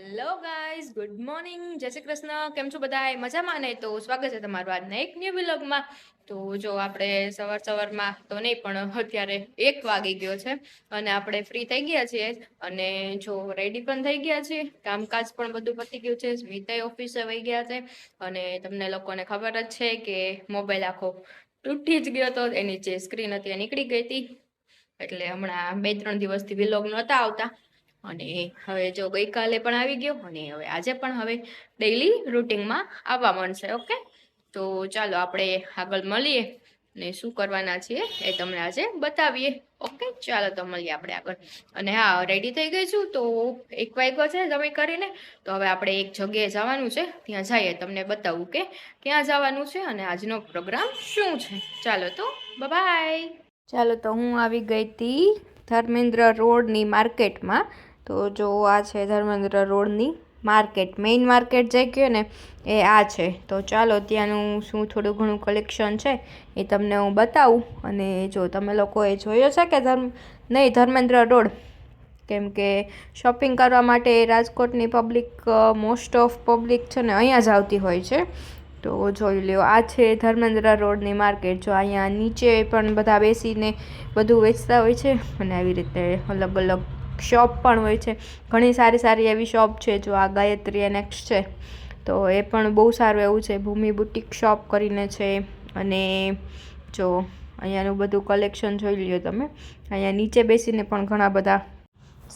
Hello guys, good morning, જય શ્રી કૃષ્ણ. કેમ છો બધા? મજામાં ને? તો સ્વાગત છે તમારું આજના એક ન્યૂ વ્લોગમાં. તો જો આપણે સવારમાં તો નહીં પણ અત્યારે 1 વાગી ગયો છે અને આપણે ફ્રી થઈ ગયા છીએ અને જો રેડી પણ થઈ ગયા છીએ. કામકાજ પણ બધું પતી ગયું છે. સ્મિતાએ ઓફિસે વહી ગયા છે અને તમને લોકોને ખબર જ છે કે મોબાઈલ આખો તૂટી જ ગયો હતો. એની જે સ્ક્રીન હતી એ નીકળી ગઈ હતી એટલે હમણાં 2-3 દિવસથી વ્લોગ નહોતા આવતા. અને હવે જો ગઈકાલે પણ આવી ગયો અને હવે આજે પણ હવે ડેઈલી રૂટિનમાં આવવા માંડશે. ઓકે, તો ચાલો આપણે આગળ મળીએ ને શું કરવાના છીએ એ તમને આજે બતાવીએ. ઓકે, ચાલો તો મળીએ આપણે આગળ. અને હા, રેડી થઈ ગઈ છું. તો 1 વાગ્યો છે જમી કરીને. તો હવે આપણે એક જગ્યાએ જવાનું છે, ત્યાં જઈએ તમને બતાવું કે ક્યાં જવાનું છે અને આજનો પ્રોગ્રામ શું છે. ચાલો તો બાય. ચાલો તો હું આવી ગઈ હતી ધર્મેન્દ્ર રોડની માર્કેટમાં. તો જો આ છે ધર્મેન્દ્ર રોડની માર્કેટ, મેઇન માર્કેટ જે કહે ને એ આ છે. તો ચાલો ત્યાંનું શું થોડું ઘણું કલેક્શન છે એ તમને હું બતાવું. અને જો તમે લોકોએ જોયો છે કે ધર્મેન્દ્ર રોડ, કેમ કે શોપિંગ કરવા માટે રાજકોટની પબ્લિક, મોસ્ટ ઓફ પબ્લિક છે ને અહીંયા જ આવતી હોય છે. તો જોઈ લ્યો, આ છે ધર્મેન્દ્ર રોડની માર્કેટ. જો અહીંયા નીચે પણ બધા બેસીને બધું વેચતા હોય છે અને આવી રીતે અલગ અલગ શોપ પણ હોય છે. ઘણી સારી સારી એવી શોપ છે. જો આ ગાયત્રી એનેક્સ છે તો એ પણ બહુ સારું એવું છે. ભૂમિ બુટિક શોપ કરીને છે. અને જો અહીંયાનું બધું કલેક્શન જોઈ લ્યો તમે. અહીંયા નીચે બેસીને પણ ઘણા બધા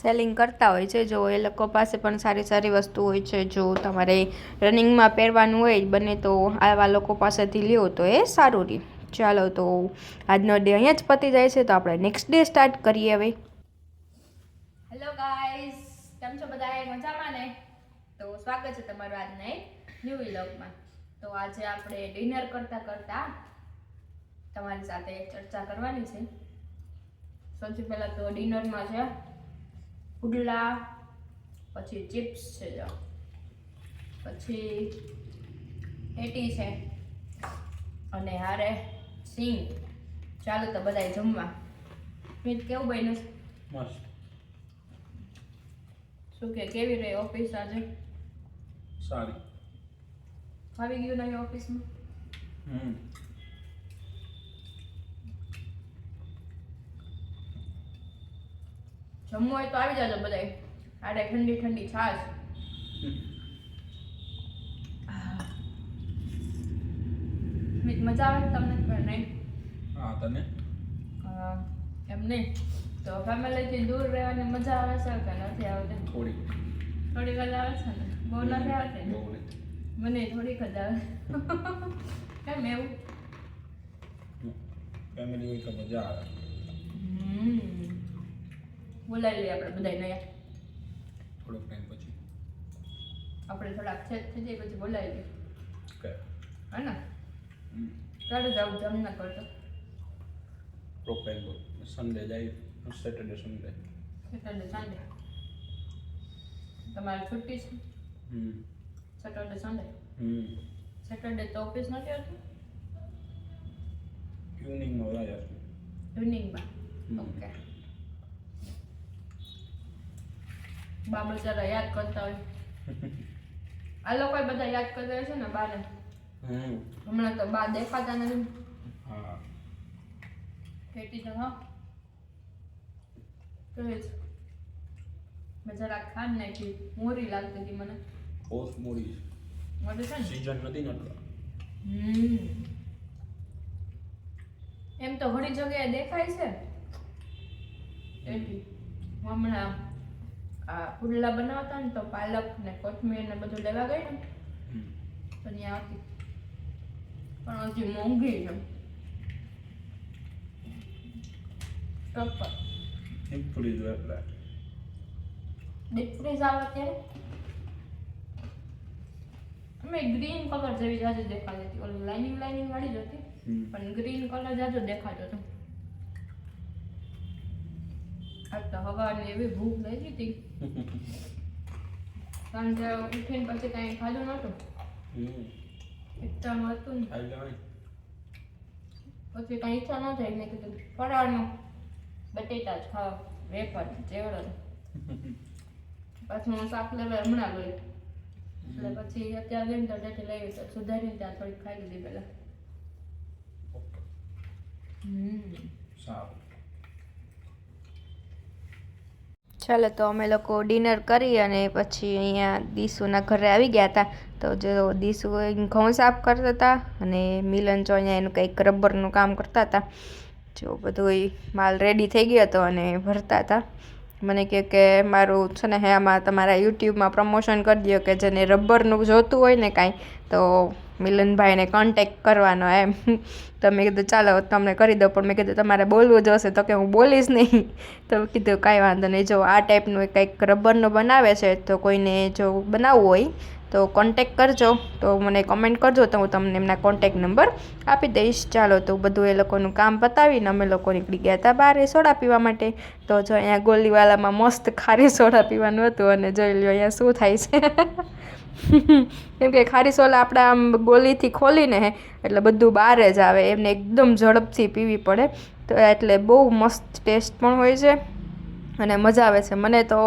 સેલિંગ કરતા હોય છે. જો એ લોકો પાસે પણ સારી સારી વસ્તુ હોય છે. જો તમારે રનિંગમાં પહેરવાનું હોય બને તો આવા લોકો પાસેથી લ્યો તો એ સારું રહે. ચાલો તો આજનો ડે અહીંયા જ પતી જાય છે. તો આપણે નેક્સ્ટ ડે સ્ટાર્ટ કરીએ હવે. હેલો ગાઈઝ, કેમ છો બધા? મજામાં ને? તો સ્વાગત છે તમારું આજના એક ન્યૂ વ્લોગમાં. તો આજે આપણે ડિનર કરતા કરતા તમારી સાથે ચર્ચા કરવાની છે. સૌથી પહેલા તો ડિનરમાં છે પુડલા, પછી ચિપ્સ છે, જો પછી એટી છે અને હારે સિંગ. ચાલો તો બધાય જમવા. મીત કેવું બન્યું? મસ્ત. શું કે કેવી રહી ઓફિસ આજે? સારી. આવી ગયું નહીં ઓફિસમાં? જમવું હોય તો આવી જાજો બધાય. આડે ઠંડી ઠંડી છાશ. મીત મજા આવે તમને કે નહીં? હા, તને? એમ નહીં તો ફેમિલીથી દૂર રહેવાની મજા આવે છે કે નથી આવતી? થોડીક જ આવે છે ને? બહુ નથી આવતી? મને થોડીક જ આવે. કેમ એવું? ફેમિલી હોય તો મજા આવે. બોલાવી લઈએ આપણે બધાય નયા. થોડોક ટાઈમ પછી આપણે થોડાક સેટ થઈ જાય પછી બોલાવી લઈએ. હે ને? ક્યારે જાવ જમના કરતો? પ્રોપર સન્ડે જાય. સેટરડે સન્ડે તમારી છુટ્ટી છે? Saturday Sunday. સેટરડે તો ઓફિસ નથી હોતી? ઇવનિંગમાં જાય. ઇવનિંગમાં? ઓકે. બા બચારા યાદ કરતા હોય. આ લોકો બધા યાદ કરતા હોય છે ને બાને. હમણાં તો બા દેખાતા નથી. હા, કેટી તો હા તો જ મેં જરાક ખાન નાખી. મોરી લાગતી હતી મને. પોસ્ટ મોરી છે ને, સીઝન નથી ને એટલે. એમ તો ઘણી જગ્યાએ દેખાય છે એટી. હમણાં આ પુડલા બનાવતા ને તો પાલક ને કોથમીર ને બધું લેવા ગઈ ને તો ત્યાં હતી. પણ હજી મોંઘી છે. ડીપ ફ્રીઝ એટલે ડીપ ફ્રીઝ આવે ત્યારે અમે ગ્રીન કલર જેવી જાજુ દેખાતી હતી. ઓલી લાઇનિંગ વાળી જ હતી પણ ગ્રીન કલર જાજુ દેખાતો હતો. આજ તો હવાની એવી ભૂખ લાગી હતી. સાંજે ઉઠીને પછી કાંઈ ખાધું નહોતું. ઈચ્છા નહોતું ને પછી કાંઈ ઈચ્છા ન થઈ. મેં કીધું ફરાળનું બટેટા જ ખાવા, વેફર ચેવડો. પાછું હું શાક લેવા હમણાં ગઈ એટલે પછી અત્યારે ગઈ ને તો ડેટી લઈ તો સુધારીને ત્યાં થોડીક ખાઈ લીધી પહેલા. સારું. ચાલો તો અમે લોકો ડિનર કરી અને પછી અહીંયા દીશુના ઘરે આવી ગયા હતા. તો જો દીશુ ઘઉં સાફ કરતા હતા અને મિલન જો અહીંયા એનું કંઈક રબરનું કામ કરતા હતા. જો બધું માલ રેડી થઈ ગયો હતો અને ભરતા હતા. મને કહે કે મારું છે ને હે આમાં તમારા યુટ્યુબમાં પ્રમોશન કરી દો કે જેને રબરનું જોતું હોય ને કાંઈ તો મિલનભાઈને કોન્ટેક્ટ કરવાનો એમ. તો મેં કીધું ચાલો તમને કરી દો, પણ મેં કીધું તમારે બોલવું જોશે તો કે હું બોલીશ નહીં. તો કીધું કાંઈ વાંધો નહીં, જો આ ટાઈપનું કંઈક રબરનું બનાવે છે તો કોઈને જો બનાવવું હોય તો કોન્ટેક્ટ કરજો, તો મને કમેન્ટ કરજો તો હું તમને એમના કોન્ટેક્ટ નંબર આપી દઈશ. ચાલો તો બધું એ લોકોનું કામ પતાવીને અમે લોકો નીકળી ગયા હતા બહાર સોડા પીવા માટે. તો જો અહીંયા ગોલીવાલામાં મસ્ત ખારી સોડા પીવાનું હતું અને જોઈ લો અહીંયા શું થાય છે. કેમ કે ખારી સોડા આપણા આમ ગોલીથી ખોલીને હે એટલે બધું બહાર જ આવે, એમને એકદમ ઝડપથી પીવી પડે. તો એટલે બહુ મસ્ત ટેસ્ટ પણ હોય છે અને મજા આવે છે. મને તો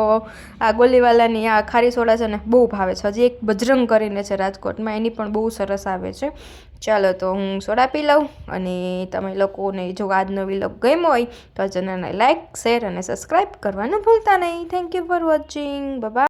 આ ગોલીવાલાની આ ખારી સોડા છે ને બહુ ભાવે છે. હજી એક બજરંગ કરીને છે રાજકોટમાં, એની પણ બહુ સરસ આવે છે. ચાલો તો હું સોડા પી લઉં અને તમે લોકોને જો આજનો વિલોગ ગમ્યો હોય તો ચેનલને લાઈક, શેર અને સબસ્ક્રાઈબ કરવાનું ભૂલતા નહીં. Thank you for watching. By.